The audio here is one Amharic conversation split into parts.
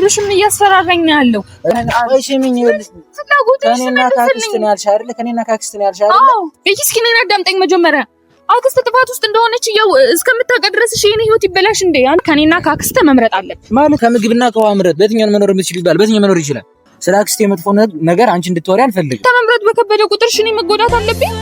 አብርሽም እያስፈራራኝ ነው ያለው። እሺ ምን ይልሽ? ከኔና ካክስት ነው ያልሽ አይደል? ከኔና ካክስት ነው ያልሽ አይደል? አዎ እስኪ ነኝ አዳምጠኝ መጀመሪያ። አክስት ጥፋት ውስጥ እንደሆነች ያው እስከምታውቅ ድረስ እሺ የኔ ህይወት ይበላሽ እንዴ? አንተ ከኔና ካክስት መምረጥ አለብህ ማለት ከምግብና ከውሃ ምረጥ። በየትኛው መኖር የምትችል ይባል በየትኛው መኖር ይችላል? ስለ አክስቴ መጥፎ ነገር አንቺ እንድትወሪ አልፈልግም። ተመምረጥ በከበደ ቁጥር እሺ እኔ መጎዳት አለብኝ?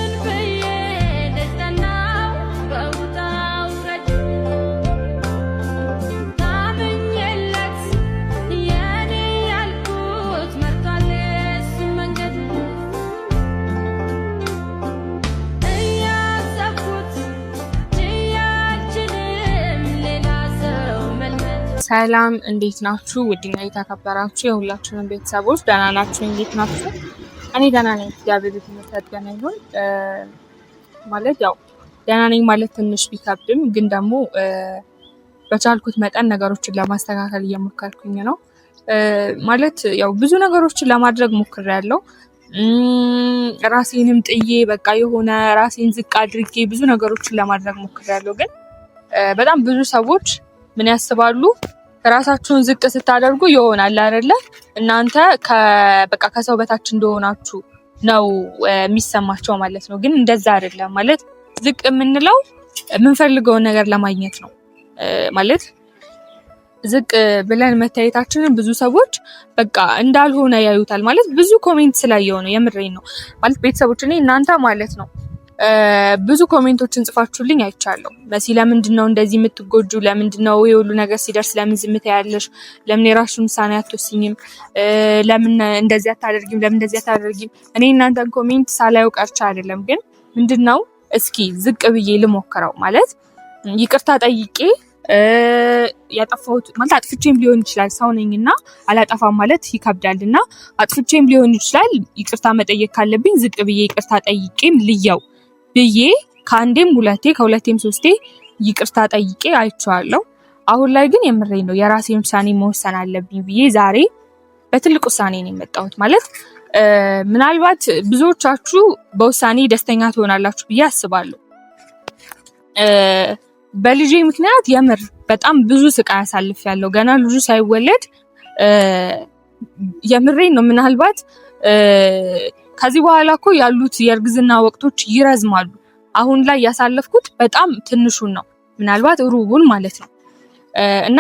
ሰላም እንዴት ናችሁ? ውድና የተከበራችሁ የሁላችሁንም ቤተሰቦች ደህና ናችሁ? እንዴት ናችሁ? እኔ ደህና ነኝ፣ እግዚአብሔር ይመስገን ይሁን። ማለት ያው ደህና ነኝ ማለት ትንሽ ቢከብድም ግን ደግሞ በቻልኩት መጠን ነገሮችን ለማስተካከል እየሞከርኩኝ ነው። ማለት ያው ብዙ ነገሮችን ለማድረግ ሞክሬያለሁ። ራሴንም ጥዬ በቃ የሆነ ራሴን ዝቅ አድርጌ ብዙ ነገሮችን ለማድረግ ሞክሬያለሁ። ግን በጣም ብዙ ሰዎች ምን ያስባሉ? ራሳችሁን ዝቅ ስታደርጉ ይሆናል አይደለ? እናንተ በቃ ከሰው በታች እንደሆናችሁ ነው የሚሰማቸው ማለት ነው። ግን እንደዛ አይደለም። ማለት ዝቅ የምንለው የምንፈልገውን ነገር ለማግኘት ነው። ማለት ዝቅ ብለን መታየታችንን ብዙ ሰዎች በቃ እንዳልሆነ ያዩታል። ማለት ብዙ ኮሜንት ስላየው ነው፣ የምሬን ነው። ማለት ቤተሰቦች እኔ እናንተ ማለት ነው ብዙ ኮሜንቶችን ጽፋችሁልኝ አይቻለሁ። መሲ ለምንድን ነው እንደዚህ የምትጎጁ? ለምንድን ነው የሁሉ ነገር ሲደርስ ለምን ዝም ትያለሽ? ለምን የራስሽን ውሳኔ አትወስኝም? ለምን እንደዚህ አታደርጊም? ለምን እንደዚህ አታደርጊም? እኔ እናንተን ኮሜንት ሳላየው ቀርቻ አይደለም። ግን ምንድነው እስኪ ዝቅ ብዬ ልሞክረው። ማለት ይቅርታ ጠይቄ ያጠፋሁት ማለት አጥፍቼም ሊሆን ይችላል። ሰው ነኝና አላጠፋም ማለት ይከብዳልና አጥፍቼም ሊሆን ይችላል። ይቅርታ መጠየቅ ካለብኝ ዝቅ ብዬ ይቅርታ ጠይቄም ልየው ብዬ ከአንዴም ሁለቴ ከሁለቴም ሶስቴ ይቅርታ ጠይቄ አይቼዋለሁ። አሁን ላይ ግን የምሬን ነው የራሴን ውሳኔ መወሰን አለብኝ ብዬ ዛሬ በትልቅ ውሳኔ ነው የመጣሁት። ማለት ምናልባት ብዙዎቻችሁ በውሳኔ ደስተኛ ትሆናላችሁ ብዬ አስባለሁ። በልጄ ምክንያት የምር በጣም ብዙ ስቃይ አሳልፌያለሁ። ገና ልጁ ሳይወለድ የምሬን ነው። ምናልባት ከዚህ በኋላ እኮ ያሉት የእርግዝና ወቅቶች ይረዝማሉ። አሁን ላይ ያሳለፍኩት በጣም ትንሹን ነው፣ ምናልባት ሩቡን ማለት ነው። እና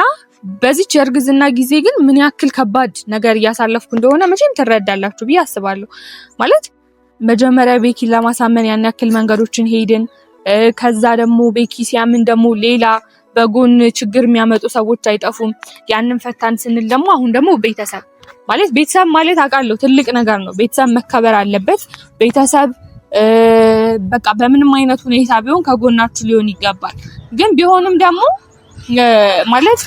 በዚች የእርግዝና ጊዜ ግን ምን ያክል ከባድ ነገር እያሳለፍኩ እንደሆነ መቼም ትረዳላችሁ ብዬ አስባለሁ። ማለት መጀመሪያ ቤኪን ለማሳመን ያን ያክል መንገዶችን ሄድን። ከዛ ደግሞ ቤኪ ሲያምን ደግሞ ሌላ በጎን ችግር የሚያመጡ ሰዎች አይጠፉም። ያንን ፈታን ስንል ደግሞ አሁን ደግሞ ቤተሰብ ማለት አውቃለሁ ትልቅ ነገር ነው። ቤተሰብ መከበር አለበት። ቤተሰብ በቃ በምንም አይነት ሁኔታ ቢሆን ከጎናችሁ ሊሆን ይገባል። ግን ቢሆንም ደግሞ ማለት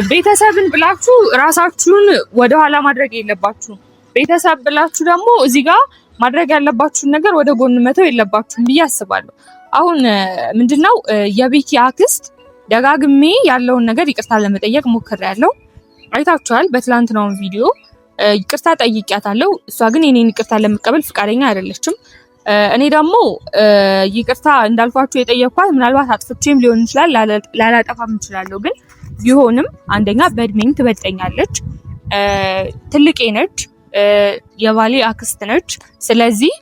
ቤተሰብን ብላችሁ ራሳችሁን ወደኋላ ማድረግ የለባችሁም። ቤተሰብ ብላችሁ ደግሞ እዚህ ጋር ማድረግ ያለባችሁን ነገር ወደ ጎን መተው የለባችሁም ብዬ አስባለሁ። አሁን ምንድነው የቤኪ አክስት ደጋግሜ ያለውን ነገር ይቅርታ ለመጠየቅ ሞክሬያለሁ። አይታችኋል በትላንትናው ቪዲዮ ይቅርታ ጠይቂያታለሁ። እሷ ግን የኔን ይቅርታ ለመቀበል ፍቃደኛ አይደለችም። እኔ ደግሞ ይቅርታ እንዳልኳችሁ የጠየኳት ምናልባት አጥፍቼም ሊሆን ይችላል፣ ላላጠፋም እችላለሁ። ግን ቢሆንም አንደኛ በእድሜም ትበልጠኛለች፣ ትልቄ ነች፣ የባሌ አክስት ነች። ስለዚህ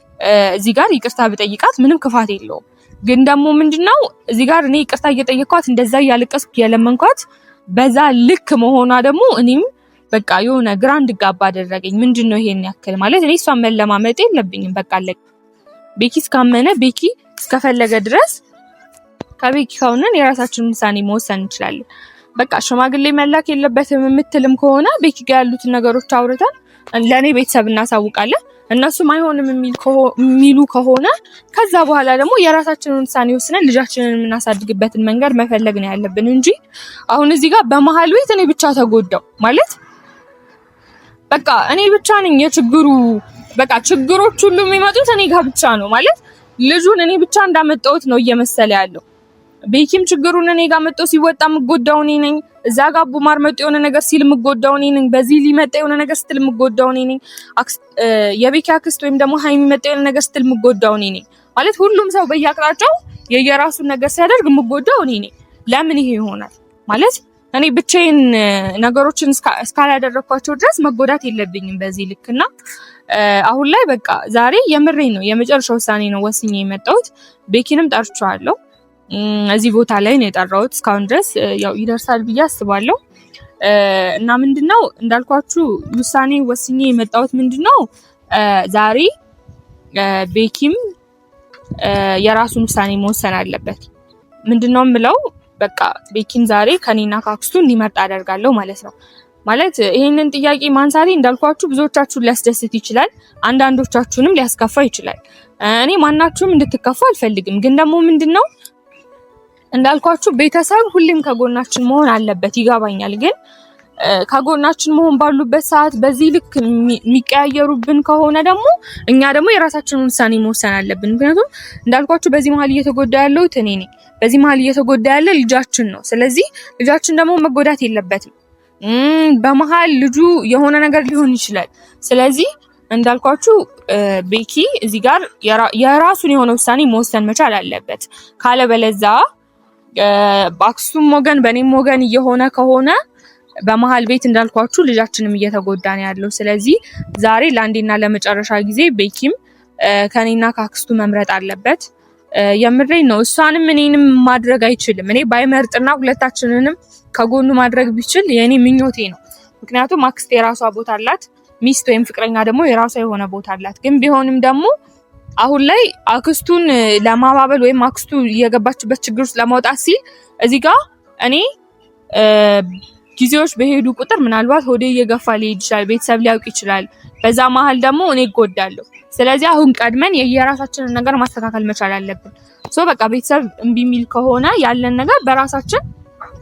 እዚህ ጋር ይቅርታ ብጠይቃት ምንም ክፋት የለውም። ግን ደግሞ ምንድነው እዚህ ጋር እኔ ይቅርታ እየጠየኳት እንደዛ እያለቀስኩ የለመንኳት በዛ ልክ መሆኗ ደግሞ እኔም በቃ የሆነ ግራ እንድጋባ አደረገኝ። ምንድነው ይሄን ያክል ማለት እኔ እሷን መለማመጥ የለብኝም። በቃ ቤኪ እስካመነ ቤኪ እስከፈለገ ድረስ ከቤኪ ከሆነን የራሳችንን ውሳኔ መወሰን እንችላለን። በቃ ሽማግሌ መላክ የለበትም የምትልም ከሆነ ቤኪ ጋር ያሉትን ነገሮች አውርተን ለእኔ ቤተሰብ እናሳውቃለን። እነሱም አይሆንም የሚሉ ከሆነ ከዛ በኋላ ደግሞ የራሳችንን ውሳኔ ወስነን ልጃችንን የምናሳድግበትን መንገድ መፈለግ ነው ያለብን እንጂ አሁን እዚህ ጋር በመሀል ቤት እኔ ብቻ ተጎዳው ማለት በቃ እኔ ብቻ ነኝ የችግሩ በቃ ችግሮች ሁሉ የሚመጡት እኔ ጋር ብቻ ነው ማለት ልጁን እኔ ብቻ እንዳመጣሁት ነው እየመሰለ ያለው። ቤኪም ችግሩን እኔ ጋር መጥቶ ሲወጣ የምጎዳው እኔ ነኝ። እዛ ጋር ቡማር መጥቶ የሆነ ነገር ሲል የምጎዳው እኔ ነኝ። በዚህ ሊመጣ የሆነ ነገር ስትል የምጎዳው እኔ ነኝ። የቤኪ አክስት ወይም ደግሞ ሀይሚ መጣ የሆነ ነገር ስትል የምጎዳው እኔ ነኝ ማለት ሁሉም ሰው በየአቅጣጫው የየራሱን ነገር ሲያደርግ የምጎዳው እኔ ነኝ። ለምን ይሄ ይሆናል ማለት እኔ ብቻዬን ነገሮችን እስካላደረኳቸው ድረስ መጎዳት የለብኝም በዚህ ልክና አሁን ላይ በቃ ዛሬ የምሬን ነው የመጨረሻ ውሳኔ ነው ወስኜ የመጣሁት። ቤኪንም ጠርቼዋለሁ። እዚህ ቦታ ላይ ነው የጠራሁት። እስካሁን ድረስ ያው ይደርሳል ብዬ አስባለሁ። እና ምንድነው እንዳልኳችሁ ውሳኔ ወስኜ የመጣሁት ምንድነው ዛሬ ቤኪም የራሱን ውሳኔ መወሰን አለበት። ምንድነው የምለው በቃ ቤኪን ዛሬ ከኔና ካክስቱ እንዲመርጥ አደርጋለሁ ማለት ነው። ማለት ይሄንን ጥያቄ ማንሳቴ እንዳልኳችሁ ብዙዎቻችሁን ሊያስደስት ይችላል፣ አንዳንዶቻችሁንም ሊያስከፋ ይችላል። እኔ ማናችሁም እንድትከፋ አልፈልግም። ግን ደግሞ ምንድነው እንዳልኳችሁ ቤተሰብ ሁሌም ከጎናችን መሆን አለበት ይገባኛል። ግን ከጎናችን መሆን ባሉበት ሰዓት በዚህ ልክ የሚቀያየሩብን ከሆነ ደግሞ እኛ ደግሞ የራሳችንን ውሳኔ መወሰን አለብን። ምክንያቱም እንዳልኳችሁ በዚህ መሀል እየተጎዳ ያለው እኔ ነኝ። በዚህ መሀል እየተጎዳ ያለ ልጃችን ነው። ስለዚህ ልጃችን ደግሞ መጎዳት የለበትም። በመሀል ልጁ የሆነ ነገር ሊሆን ይችላል። ስለዚህ እንዳልኳችሁ ቤኪ እዚህ ጋር የራሱን የሆነ ውሳኔ መወሰን መቻል አለበት። ካለበለዛ በአክስቱም ወገን በኔም ወገን እየሆነ ከሆነ በመሀል ቤት እንዳልኳችሁ ልጃችንም እየተጎዳ ነው ያለው። ስለዚህ ዛሬ ለአንዴና ለመጨረሻ ጊዜ ቤኪም ከኔና ከአክስቱ መምረጥ አለበት። የምሬን ነው። እሷንም እኔንም ማድረግ አይችልም። እኔ ባይመርጥና ሁለታችንንም ከጎኑ ማድረግ ቢችል የኔ ምኞቴ ነው። ምክንያቱም አክስት የራሷ ቦታ አላት፣ ሚስት ወይም ፍቅረኛ ደግሞ የራሷ የሆነ ቦታ አላት። ግን ቢሆንም ደግሞ አሁን ላይ አክስቱን ለማባበል ወይም አክስቱ እየገባችበት ችግር ውስጥ ለማውጣት ሲል እዚህ ጋር እኔ ጊዜዎች በሄዱ ቁጥር ምናልባት ሆዴ እየገፋ ሊሄድ ይችላል፣ ቤተሰብ ሊያውቅ ይችላል። በዛ መሀል ደግሞ እኔ እጎዳለሁ። ስለዚህ አሁን ቀድመን የየራሳችንን ነገር ማስተካከል መቻል አለብን። በቃ ቤተሰብ እምቢ የሚል ከሆነ ያለን ነገር በራሳችን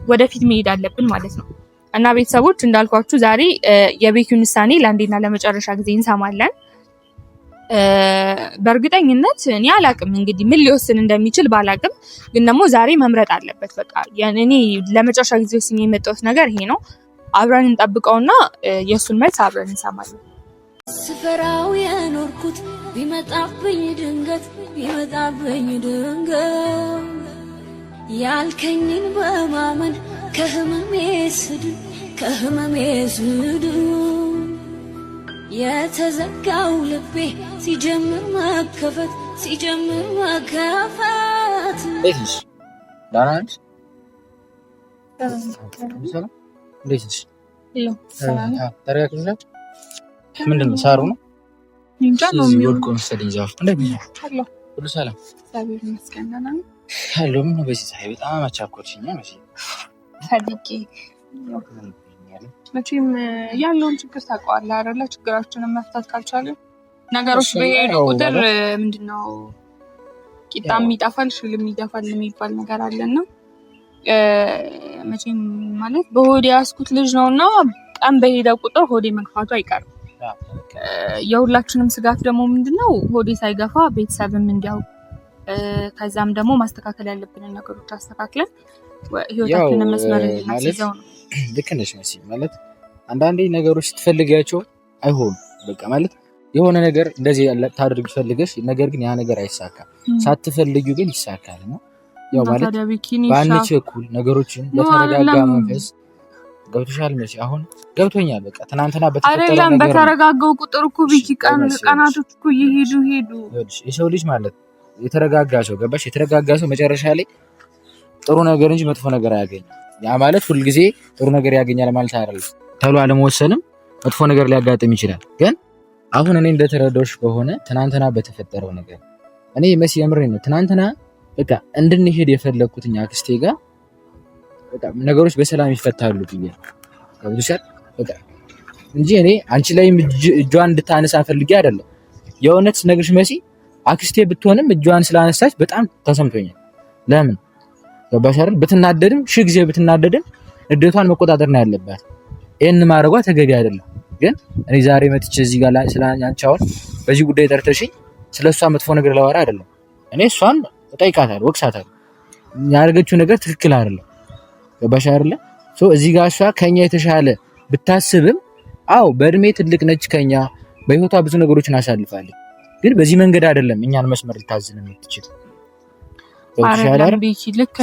ወደፊት መሄድ አለብን ማለት ነው። እና ቤተሰቦች እንዳልኳችሁ ዛሬ የቤኪን ውሳኔ ለአንዴና ለመጨረሻ ጊዜ እንሰማለን። በእርግጠኝነት እኔ አላቅም እንግዲህ ምን ሊወስን እንደሚችል ባላቅም፣ ግን ደግሞ ዛሬ መምረጥ አለበት። በቃ እኔ ለመጨረሻ ጊዜ ወስኜ የመጣሁት ነገር ይሄ ነው። አብረን እንጠብቀውና የእሱን መልስ አብረን እንሰማለን። ስፈራው የኖርኩት ቢመጣብኝ ድንገት ያልከኝን በማመን ከህመሜ ስድን የተዘጋው ልቤ ሲጀምር መከፈት እንዴት ዳናንስ ምንድን ነው ሳሩ ነው እንጃ ነው የሚወድቆ መሰለኝ ዛፍ ሁሉ ሰላም እግዚአብሔር ይመስገን ነው ያለው። ምን በዚህ ፀሐይ በጣም አቻኮችኛ ፈልጌ መቼም ያለውን ችግር ታውቀዋለህ አይደለ? ችግራችንን መፍታት ካልቻለን ነገሮች በሄዱ ቁጥር ምንድነው ቂጣም ይጣፋል ሽልም ይጠፋል የሚባል ነገር አለና መቼም ማለት በሆዴ ያስኩት ልጅ ነውና ቀን በሄደ ቁጥር ሆዴ መግፋቱ አይቀርም። የሁላችንም ስጋት ደግሞ ምንድነው ሆዴ ሳይገፋ ቤተሰብም እንዲያው ከዛም ደግሞ ማስተካከል ያለብንን ነገሮች አስተካክለን ህይወታችንን መስመር እንድናስይዘው ነው። ልክ ነሽ መሲ። ማለት አንዳንዴ ነገሮች ስትፈልጊያቸው አይሆኑም። በቃ ማለት የሆነ ነገር እንደዚህ ታድርግ ፈልገሽ ነገር ግን ያ ነገር አይሳካም። ሳትፈልጊው ግን ይሳካል ነው ያው ማለት ባንቸኩል ነገሮችን በተረጋጋ መንፈስ ገብቶሻል መሲ? አሁን ገብቶኛል። በቃ ትናንትና አይደለም በተረጋጋው ቁጥር እኮ ቢኪ ቀናቶች እኮ ይሄዱ የሰው ልጅ ማለት የተረጋጋ ሰው ገባሽ? የተረጋጋ ሰው መጨረሻ ላይ ጥሩ ነገር እንጂ መጥፎ ነገር አያገኝም። ያ ማለት ሁልጊዜ ጥሩ ነገር ያገኛል ማለት አይደለም። ተብሎ አለመወሰንም መጥፎ ነገር ሊያጋጥም ይችላል። ግን አሁን እኔ እንደተረዳሁሽ ከሆነ ትናንትና በተፈጠረው ነገር እኔ መሲ የምሬን ነው ትናንትና በቃ እንድንሄድ የፈለኩትኛ አክስቴ ጋር በቃ ነገሮች በሰላም ይፈታሉ ብዬ ገብቶሻል? በቃ እንጂ እኔ አንቺ ላይም እጇን እንድታነሳ ፈልጌ አይደለም። የእውነት ነግርሽ መሲ አክስቴ ብትሆንም እጇን ስላነሳች በጣም ተሰምቶኛል። ለምን ገባሽ አይደል? ብትናደድም ጊዜ ብትናደድም ንዴቷን መቆጣጠር ነው ያለባት። ይሄን ማድረጓ ተገቢ አይደለም። ግን እኔ ዛሬ መጥቼ እዚህ ጋር ስለአንቺ አሁን በዚህ ጉዳይ ጠርተሽኝ ስለሷ መጥፎ ነገር ላወራ አይደለም። እኔ እሷን እጠይቃታለሁ፣ ወቅሳታለሁ። ያደረገችው ነገር ትክክል አይደለም። ገባሽ አይደል? እዚህ ጋር እሷ ከኛ የተሻለ ብታስብም አዎ በእድሜ ትልቅ ነች ከኛ፣ በህይወቷ ብዙ ነገሮችን አሳልፋለች። ግን በዚህ መንገድ አይደለም እኛን መስመር ልታዝን የምትችል።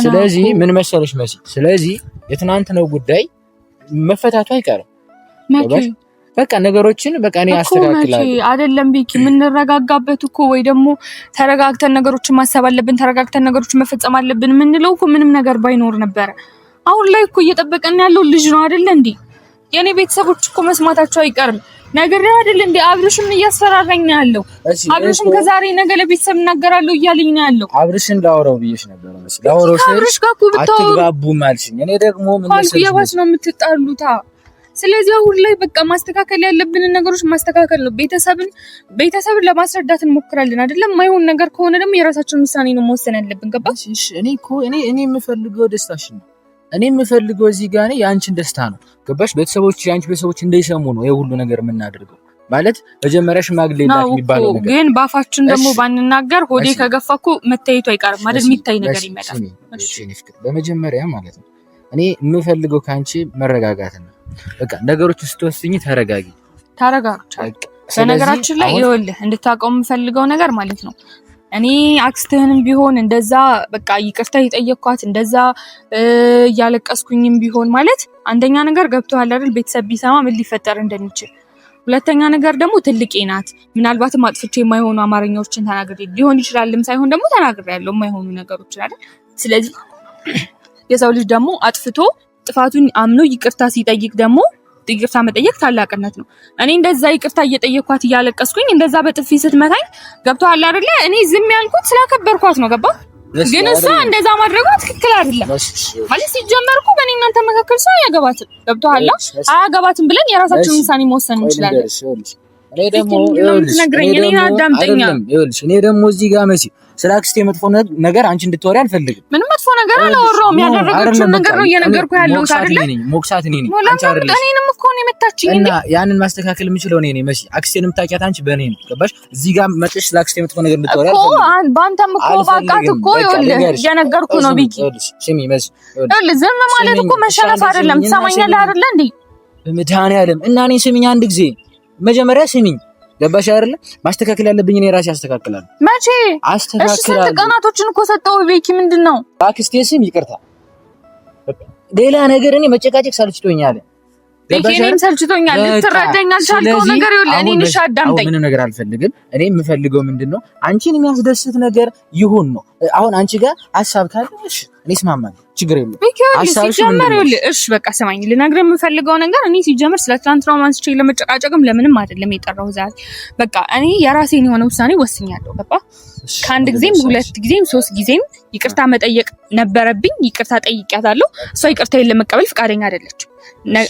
ስለዚህ ምን መሰለሽ መሲ፣ ስለዚህ የትናንት ነው ጉዳይ መፈታቱ አይቀርም። በቃ ነገሮችን በቃ እኔ አስተካክላለሁ አይደለም ቤኪ የምንረጋጋበት እኮ ወይ ደግሞ ተረጋግተን ነገሮችን ማሰብ አለብን፣ ተረጋግተን ነገሮችን መፈጸም አለብን የምንለው እኮ ምንም ነገር ባይኖር ነበር። አሁን ላይ እኮ እየጠበቀን ያለው ልጅ ነው አይደል እንዴ? የኔ ቤተሰቦች እኮ መስማታቸው አይቀርም። ነገር አይደል እንዴ? አብርሽም እያስፈራራኝ ነው ያለው። አብርሽም ከዛሬ ነገ ለቤተሰብ እናገራለሁ እያለኝ ነው ያለው። አብርሽን ላወራው ብዬሽ ነበር ማለት ላወራው አብርሽ ጋር እኮ አትግባቡም አልሽኝ። እኔ ደግሞ ምን መሰለሽ ነው የምትጣሉታ። ስለዚህ አሁን ላይ በቃ ማስተካከል ያለብንን ነገሮች ማስተካከል ነው። ቤተሰብን ለማስረዳት እንሞክራለን አይደለም። የማይሆን ነገር ከሆነ ደግሞ የራሳችንን ውሳኔ ነው መወሰን ያለብን። ገባሽ? እሺ እኔ የምፈልገው ደስታሽ ነው። እኔ የምፈልገው እዚህ ጋር ነው የአንቺን ደስታ ነው። ገባሽ? የአንቺ ቤተሰቦች እንዳይሰሙ ነው የሁሉ ነገር የምናደርገው። ማለት መጀመሪያ ሽማግሌ ላት የሚባለው ነገር ግን ባፋችን ደግሞ ባንናገር ሆዴ ከገፋኩ መታየቱ አይቀርም አይደል? የሚታይ ነገር ይመጣል። እሺ በመጀመሪያ ማለት ነው እኔ የምፈልገው ካንቺ መረጋጋት ነው። በቃ ነገሮች ስትወስኚ ተረጋጊ። በነገራችን ላይ ይኸውልህ እንድታውቀው የምፈልገው ነገር ማለት ነው እኔ አክስትህንም ቢሆን እንደዛ በቃ ይቅርታ የጠየቅኳት እንደዛ እያለቀስኩኝም ቢሆን ማለት አንደኛ ነገር ገብቶሃል አይደል? ቤተሰብ ቢሰማ ምን ሊፈጠር እንደሚችል። ሁለተኛ ነገር ደግሞ ትልቄ ናት። ምናልባትም አጥፍቼ የማይሆኑ አማርኛዎችን ተናግሬ ሊሆን ይችላልም ሳይሆን ደግሞ ተናግሬያለሁ የማይሆኑ ነገሮችን አይደል? ስለዚህ የሰው ልጅ ደግሞ አጥፍቶ ጥፋቱን አምኖ ይቅርታ ሲጠይቅ ደግሞ ይቅርታ መጠየቅ ታላቅነት ነው። እኔ እንደዛ ይቅርታ እየጠየቅኳት እያለቀስኩኝ እንደዛ በጥፊ ስትመታኝ ገብቶሃል አይደለ? እኔ ዝም ያልኩት ስላከበርኳት ነው። ገባ? ግን እሷ እንደዛ ማድረጓ ትክክል አይደለም ማለት ሲጀመር እኮ በእኔ እናንተ መካከል ሰው አያገባትም። ገብቶሃል? አያገባትም ብለን የራሳችንን ውሳኔ መወሰን እንችላለን። እኔ ደግሞ እዚህ ጋር መሲ ስለ አክስቴ መጥፎ ነገር አንቺ እንድትወሪ አልፈልግም። ምንም መጥፎ ነገር አላወራሁም። ያደረገችውን ነገር ነው እየነገርኩህ ያለሁት አይደለ? ሞክሳት እኔ ነኝ አንቺ አይደለሽ። እኔንም እኮ ነው የመታችኝ እና ያንን ማስተካከል የምችለው እኔ ነኝ መሲ። አክስቴንም ታውቂያት አንቺ በእኔ ነው። ገባሽ? እዚህ ጋር መጥተሽ ስለ አክስቴ መጥፎ ነገር እንድትወሪ አልፈልግም እኮ። በአንተም እኮ ባቃት እኮ ይኸውልህ እየነገርኩህ ነው ቢኪ። ስሚ መሲ ይኸውልህ ዝም ማለት እኮ መሸነፍ አይደለም። ትሰማኛለህ አይደለ እንዴ? በመድኃኒዓለም እና እኔ ስሚኝ አንድ ጊዜ መጀመሪያ ስሚኝ። ገባሽ አይደለ? ማስተካከል ያለብኝ እኔ ራሴ አስተካክላለሁ። መቼ አስተካክላለሁ? እሺ ስንት ቀናቶችን እኮ ሰጠው ቤኪ። ምንድነው አክስቴ ስም ይቅርታ፣ ሌላ ነገር እኔ መጨቃጨቅ ሰልችቶኛል። ቤኪንም ሰልችቶኛል። ልትረዳኝ አልቻልከው ነገር ይኸውልህ እኔን እሺ አዳምጠኝ። ምንም ነገር አልፈልግም። እኔ የምፈልገው ምንድነው አንቺን የሚያስደስት ነገር ይሁን ነው። አሁን አንቺ ጋር ሀሳብ ካለሽ እኔ እስማማለሁ፣ ችግር የለም። ሲጀመር ይኸውልህ እሺ በቃ ስማኝ፣ ልነግርህ የምፈልገው ነገር እኔ ሲጀመር ስለ ትናንትናው ማንስቼ ለመጨቃጨቅም ለምንም አይደለም የጠራው ዛሬ። በቃ እኔ የራሴን የሆነ ውሳኔ ወስኛለሁ። ገባ? ከአንድ ጊዜም ሁለት ጊዜም ሶስት ጊዜም ይቅርታ መጠየቅ ነበረብኝ። ይቅርታ ጠይቄያታለሁ። እሷ ይቅርታዬን ለመቀበል ፈቃደኛ አይደለችም።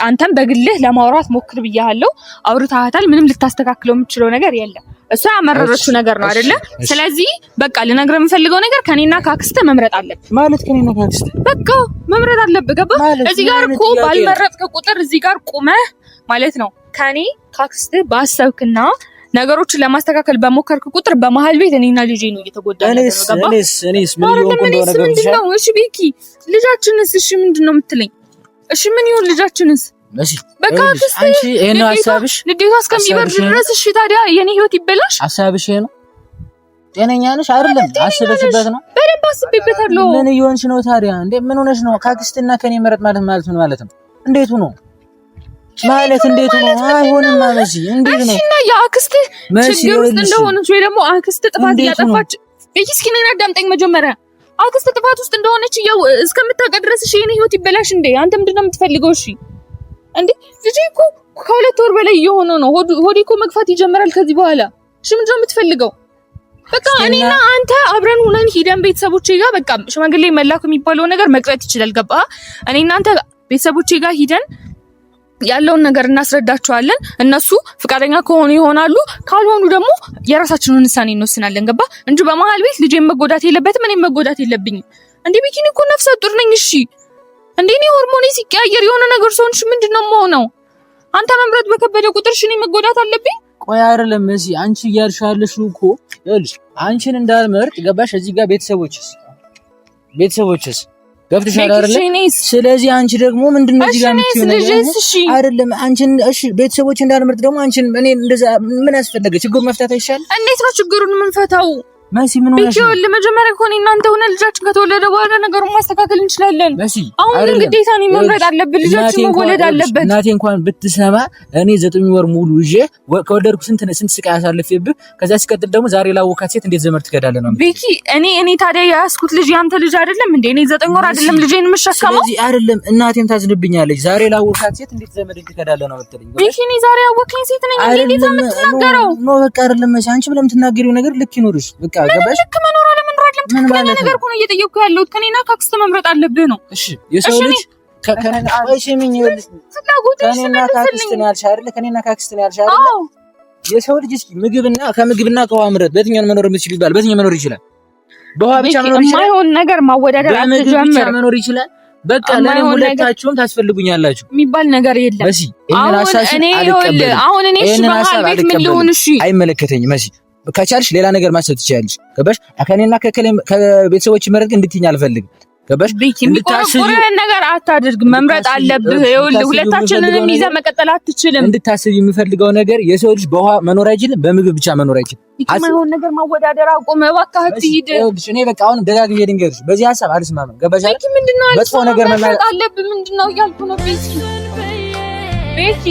አንተም በግልህ ለማውራት ሞክር ብያለሁ። አውርታታል። ምንም ልታስተካክለው የምችለው ነገር የለም። እሷ ያመረረችው ነገር ነው አይደለ? ስለዚህ በቃ ልነግርህ የምፈልገው ነገር ከኔና ከአክስተ መምረጥ አለብህ ማለት ከኔና ከአክስተ በቃ መምረጥ አለብህ። ገባ? እዚህ ጋር እኮ ባልመረጥክ ቁጥር እዚህ ጋር ቆመህ ማለት ነው ከኔ ከአክስተ ባሰብክና ነገሮችን ለማስተካከል በሞከርክ ቁጥር በመሀል ቤት እኔና ልጄ ነው እየተጎዳን ነው። ገባ? እኔስ ምን ነው? እሺ ቤኪ ልጃችንስ? እሺ ምንድነው የምትለኝ? እሺ ምን ይሁን ልጃችንስ? በቃ አንቺ ይሄ ነው ሐሳብሽ? ንዴቷ እስከሚበርድ ድረስ እሺ ታዲያ የኔ ህይወት ይበላሽ? ሐሳብሽ ይሄ ነው? ጤነኛ ነሽ አይደለም? አስበሽበት ነው? በደንብ አስቤበታለሁ። ምን ይሆንሽ ነው ታዲያ? እንዴ ምን ሆነሽ ነው? ካክስትና ከኔ መረጥ ማለት ምን ማለት ነው? እንዴት ነው ማለት? እንዴት ነው? አይሆንም ማለት እንዴት ነው? እሺ የአክስት ችግር ውስጥ እንደሆነች ወይ ደግሞ አክስት ጥፋት እያጠፋች እስኪ ነኝ አዳምጠኝ መጀመሪያ። አክስት ጥፋት ውስጥ እንደሆነች እስከምታውቅ ድረስ እሺ የኔ ህይወት ይበላሽ እንዴ? አንተ ምንድነው የምትፈልገው? እሺ እንዴ ልጄ እኮ ከሁለት ወር በላይ እየሆነ ነው። ሆዴ እኮ መግፋት ይጀምራል ከዚህ በኋላ። እሺ ምንድነው የምትፈልገው? በቃ እኔና አንተ አብረን ሆነን ሂደን ቤተሰቦቼ ጋር በቃ ሽማግሌ መላክ የሚባለው ነገር መቅረት ይችላል። ገባ? እኔና አንተ ቤተሰቦቼ ጋር ሂደን ያለውን ነገር እናስረዳቸዋለን። እነሱ ፍቃደኛ ከሆኑ ይሆናሉ፣ ካልሆኑ ደግሞ የራሳችንን ውሳኔ እንወስናለን። ገባ? እንጂ በመሀል ቤት ልጄ መጎዳት የለበትም፣ እኔም መጎዳት የለብኝም። እንዴ ቢኪኒ እኮ ነፍሰ ጡር ነኝ። እሺ እንዴ እኔ ሆርሞኔ ሲቀያየር የሆነ ነገር ሰውንሽ ምንድነው የምሆነው? አንተ መምረጥ በከበደ ቁጥር እኔ መጎዳት አለብኝ? ቆይ አይደለም መሲ አንቺ እያልሻለሽ እኮ ይኸውልሽ አንቺን እንዳልመርጥ ገባሽ? እዚህ ጋር ቤተሰቦችስ ገብተሻል አይደል? ስለዚህ አንቺ ደግሞ ምንድነው እዚህ ጋር የምትሆነው? አይደለም አንቺን እሺ ቤተሰቦች እንዳልመርጥ ደግሞ አንቺን እኔ እንደዛ ምን ያስፈልገ? ችግሩን መፍታት አይሻልም? እንዴት ነው ችግሩን የምንፈታው? መሲ ምን ሆነሽ? ቤኪ ወል መጀመሪያ እኮ እኔ እናንተ ሆነ ልጃችን ከተወለደ በኋላ ነገሩን ማስተካከል እንችላለን። መሲ አሁን ግን ግዴታ ነው መምረጥ አለብን። ልጃችን መወለድ አለበት። እናቴ እንኳን ብትሰማ እኔ 9 ወር ሙሉ ይዤ ከወለድኩ ስንት ስቃይ አሳልፌብህ ከዛ ሲቀጥል ደግሞ ዛሬ ላወካት ሴት እንዴት ዘመድ ትከዳለህ ነው? ቤኪ እኔ ታዲያ ያስኩት ልጅ ያንተ ልጅ አይደለም እንዴ? እኔ 9 ወር አይደለም ልጄን የምሸከመው? ስለዚህ አይደለም እናቴም ታዝንብኛለች። ዛሬ ላወካት ሴት እንዴት ዘመድ ትከዳለህ ነው የምትለኝ? ቤኪ እኔ ዛሬ ያወከኝ ሴት ነኝ እንዴ? የምትናገረው ነው በቃ አይደለም መሲ አንቺ ብለም ትናገሪው ነገር ልክ ይኖርሽ በቃ ገባሽ? ልክ መኖር አለመኖር አይደለም ትክክለኛ ነገር እኮ ነው እየጠየቅኩ ያለሁት። ከኔና ካክስት መምረጥ አለብህ ነው። እሺ የሰው ልጅ ከኔና አይሽሚኝ ይልሽ ከኔና ካክስት ነው ያልሽ አይደል? ከኔና ካክስት ነው ያልሽ አይደል? የሰው ልጅ እስኪ ከምግብና ከውሃ ምረጥ በየትኛው መኖር የምትችል ይባል? በየትኛው መኖር ይችላል? በውሃ ብቻ መኖር ይችላል? የማይሆን ነገር ማወዳደር አትጀምር። መኖር ይችላል? በቃ ለኔ ሁለታችሁም ታስፈልጉኛላችሁ የሚባል ነገር የለም። መሲ እኔ አሁን እኔ እሺ በመሀል ቤት ምን ልሆን? እሺ አይመለከተኝም መሲ ከቻልሽ ሌላ ነገር ማሰብ ትችያለሽ። ገባሽ? ከኔና ከቤተሰቦች መረጥ እንድትይኝ አልፈልግም። ገባሽ? የሚቆረቆረን ነገር አታድርግ። መምረጥ አለብህ። ይኸውልህ ሁለታችንንም ይዘህ መቀጠል አትችልም። እንድታስብ የምፈልገው ነገር የሰው ልጅ በውሃ መኖር አይችልም፣ በምግብ ብቻ መኖር አይችልም። የማይሆን ነገር ማወዳደር አቁም እባክህ አትሂድ። እኔ በቃ አሁን ደጋግሜ ልንገርሽ በዚህ ሐሳብ አልስማማም። ገባሽ? ምንድነው መጥፎ ነገር መናገር አለብህ። ምንድነው እያልኩ ነው ቤኪ